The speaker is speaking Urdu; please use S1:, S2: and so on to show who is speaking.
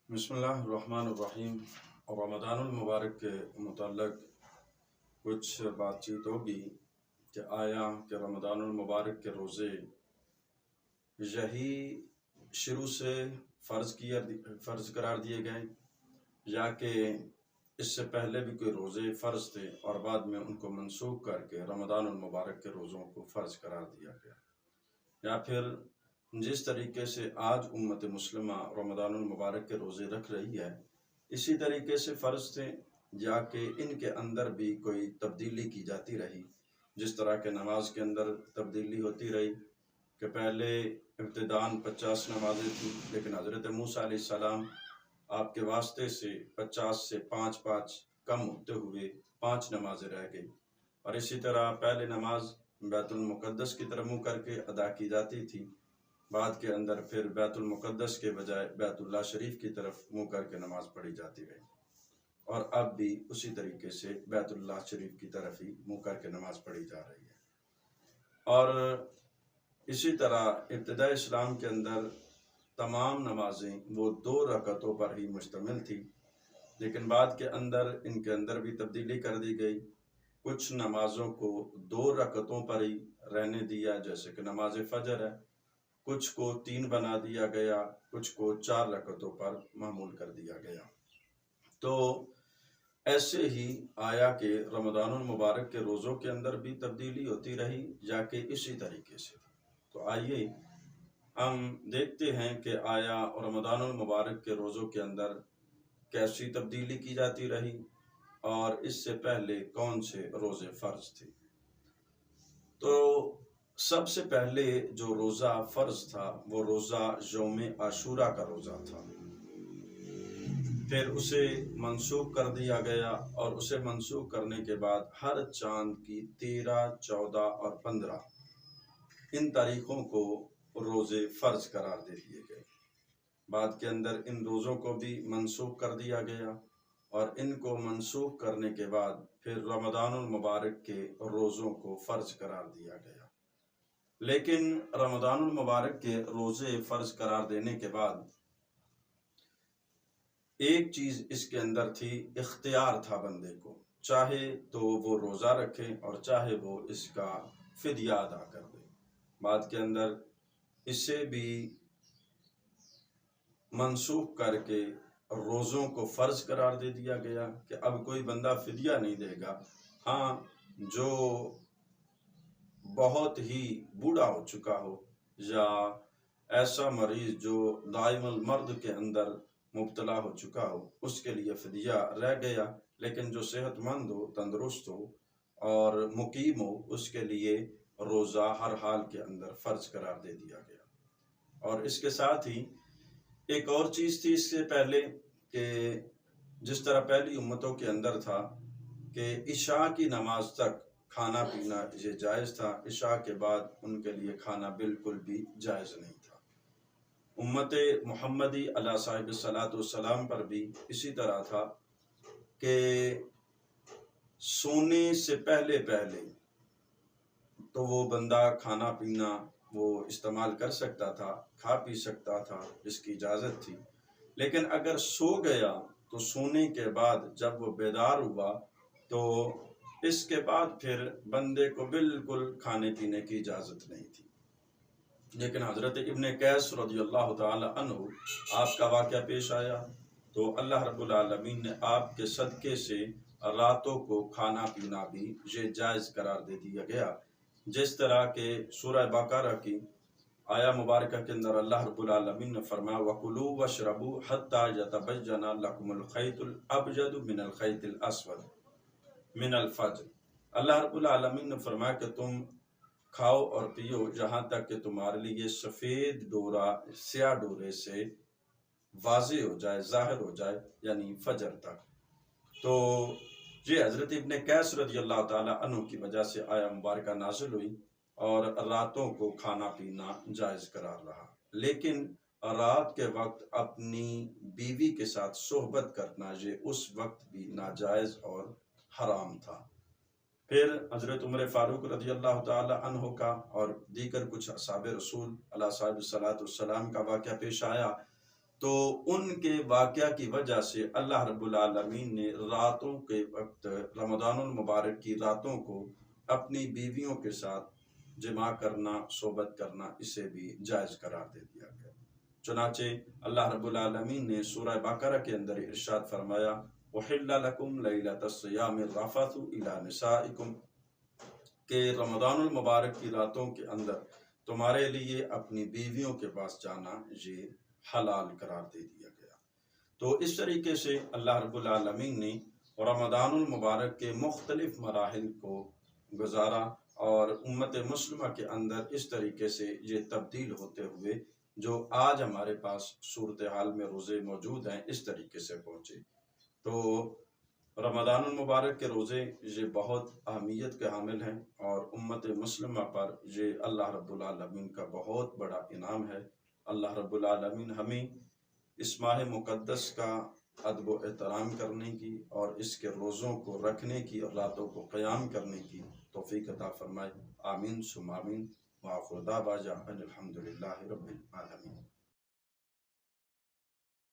S1: بسم اللہ الرحمن الرحیم۔ رمضان المبارک کے متعلق کچھ بات چیت ہوگی کہ آیا کہ رمضان المبارک کے روزے یہی شروع سے فرض قرار دیے گئے یا کہ اس سے پہلے بھی کوئی روزے فرض تھے اور بعد میں ان کو منسوخ کر کے رمضان المبارک کے روزوں کو فرض قرار دیا گیا، یا پھر جس طریقے سے آج امت مسلمہ رمضان المبارک کے روزے رکھ رہی ہے اسی طریقے سے فرض تھے، یا کہ ان کے اندر بھی کوئی تبدیلی کی جاتی رہی، جس طرح کے نماز کے اندر تبدیلی ہوتی رہی کہ پہلے ابتداً 50 نمازیں تھیں، لیکن حضرت موسیٰ علیہ السلام آپ کے واسطے سے 50 سے 5 کم ہوتے ہوئے 5 نمازیں رہ گئی، اور اسی طرح پہلے نماز بیت المقدس کی طرف منہ کر کے ادا کی جاتی تھی، بعد کے اندر پھر بیت المقدس کے بجائے بیت اللہ شریف کی طرف منہ کر کے نماز پڑھی جاتی رہی، اور اب بھی اسی طریقے سے بیت اللہ شریف کی طرف ہی منہ کر کے نماز پڑھی جا رہی ہے۔ اور اسی طرح ابتدائی اسلام کے اندر تمام نمازیں وہ 2 رکعتوں پر ہی مشتمل تھی، لیکن بعد کے اندر ان کے اندر بھی تبدیلی کر دی گئی، کچھ نمازوں کو 2 رکعتوں پر ہی رہنے دیا، جیسے کہ نماز فجر ہے، کچھ کو 3 بنا دیا گیا، کچھ کو 4 رکعتوں پر معمول کر دیا گیا۔ تو ایسے ہی آیا کہ رمضان المبارک کے روزوں کے اندر بھی تبدیلی ہوتی رہی یا کہ اسی طریقے سے تھی۔ تو آئیے ہم دیکھتے ہیں کہ آیا رمضان المبارک کے روزوں کے اندر کیسی تبدیلی کی جاتی رہی اور اس سے پہلے کون سے روزے فرض تھے۔ تو سب سے پہلے جو روزہ فرض تھا وہ روزہ یوم عاشوراء کا روزہ تھا، پھر اسے منسوخ کر دیا گیا، اور اسے منسوخ کرنے کے بعد ہر چاند کی 13، 14 اور 15 ان تاریخوں کو روزے فرض قرار دے دیے گئے۔ بعد کے اندر ان روزوں کو بھی منسوخ کر دیا گیا، اور ان کو منسوخ کرنے کے بعد پھر رمضان المبارک کے روزوں کو فرض قرار دیا گیا۔ لیکن رمضان المبارک کے روزے فرض قرار دینے کے بعد ایک چیز اس کے اندر تھی، اختیار تھا بندے کو، چاہے تو وہ روزہ رکھے اور چاہے وہ اس کا فدیہ ادا کر دے۔ بعد کے اندر اسے بھی منسوخ کر کے روزوں کو فرض قرار دے دیا گیا کہ اب کوئی بندہ فدیہ نہیں دے گا، ہاں جو بہت ہی بوڑھا ہو چکا ہو یا ایسا مریض جو دائم المرض کے اندر مبتلا ہو چکا ہو اس کے لیے فدیہ رہ گیا، لیکن جو صحت مند ہو، تندرست ہو اور مقیم ہو اس کے لیے روزہ ہر حال کے اندر فرض قرار دے دیا گیا۔ اور اس کے ساتھ ہی ایک اور چیز تھی اس سے پہلے کہ جس طرح پہلی امتوں کے اندر تھا کہ عشاء کی نماز تک کھانا پینا یہ جائز تھا، عشاء کے بعد ان کے لیے کھانا بالکل بھی جائز نہیں تھا۔ امت محمدی علیہ صاحب الصلاۃ والسلام پر بھی اسی طرح تھا کہ سونے سے پہلے تو وہ بندہ کھانا پینا وہ استعمال کر سکتا تھا، کھا پی سکتا تھا، اس کی اجازت تھی، لیکن اگر سو گیا تو سونے کے بعد جب وہ بیدار ہوا تو اس کے بعد پھر بندے کو بالکل کھانے پینے کی اجازت نہیں تھی۔ لیکن حضرت ابن قیس رضی اللہ تعالی عنہ آپ کا واقعہ پیش آیا تو اللہ رب العالمین نے آپ کے صدقے سے راتوں کو کھانا پینا بھی یہ جائز قرار دے دیا گیا، جس طرح کہ سورہ بقرہ کی آیا مبارکہ کے اندر اللہ رب العالمین نے فرمایا وَكُلُوا وَاشْرَبُوا حَتَّى يَتَبَيَّنَ لَكُمُ الْخَيْطُ الْأَبْيَضُ مِنَ الْخَيْطِ الْأَسْوَدِ مِنَ الْفَجْرِ۔ اللہ رب العالمین نے فرمایا کہ تم کھاؤ اور پیو جہاں تک کہ تمہارے لیے سفید ڈورا سیاہ ڈورے سے واضح ہو جائے، ظاہر ہو جائے، یعنی فجر تک۔ تو یہ حضرت ابن قیس رضی اللہ تعالی عنہ کی وجہ سے آیا مبارکہ نازل ہوئی اور راتوں کو کھانا پینا جائز قرار رہا، لیکن رات کے وقت اپنی بیوی کے ساتھ صحبت کرنا یہ اس وقت بھی ناجائز اور حرام تھا۔ پھر حضرت عمر فاروق رضی اللہ تعالی عنہ کا اور دیگر کچھ اصحاب رسول علیہ صاحب الصلاۃ والسلام کا واقعہ پیش آیا تو ان کے واقعہ کی وجہ سے اللہ رب العالمین نے راتوں کے وقت رمضان المبارک کی راتوں کو اپنی بیویوں کے ساتھ جمع کرنا، صحبت کرنا، اسے بھی جائز قرار دے دیا گیا۔ چنانچہ اللہ رب العالمین نے سورہ بقرہ کے اندر ارشاد فرمایا وَحِلَّ لَكُمْ لَيْلَةَ الصِّيَامِ الرَّفَثُ إِلَى نِسَائِكُمْ کہ رمضان المبارک کی راتوں کے اندر تمہارے لیے اپنی بیویوں کے پاس جانا یہ حلال قرار دے دیا گیا۔ تو اس طریقے سے اللہ رب العالمین نے رمضان المبارک کے مختلف مراحل کو گزارا اور امت مسلمہ کے اندر اس طریقے سے یہ تبدیل ہوتے ہوئے جو آج ہمارے پاس صورتحال میں روزے موجود ہیں اس طریقے سے پہنچے۔ تو رمضان المبارک کے روزے یہ بہت اہمیت کے حامل ہیں اور امت مسلمہ پر یہ اللہ رب العالمین کا بہت بڑا انعام ہے۔ اللہ رب العالمین ہمیں اس ماہ مقدس کا ادب و احترام کرنے کی اور اس کے روزوں کو رکھنے کی اور راتوں کو قیام کرنے کی توفیق عطا فرمائے۔ آمین ثم آمین۔ وآخر دعوانا ان الحمد للہ رب العالمین۔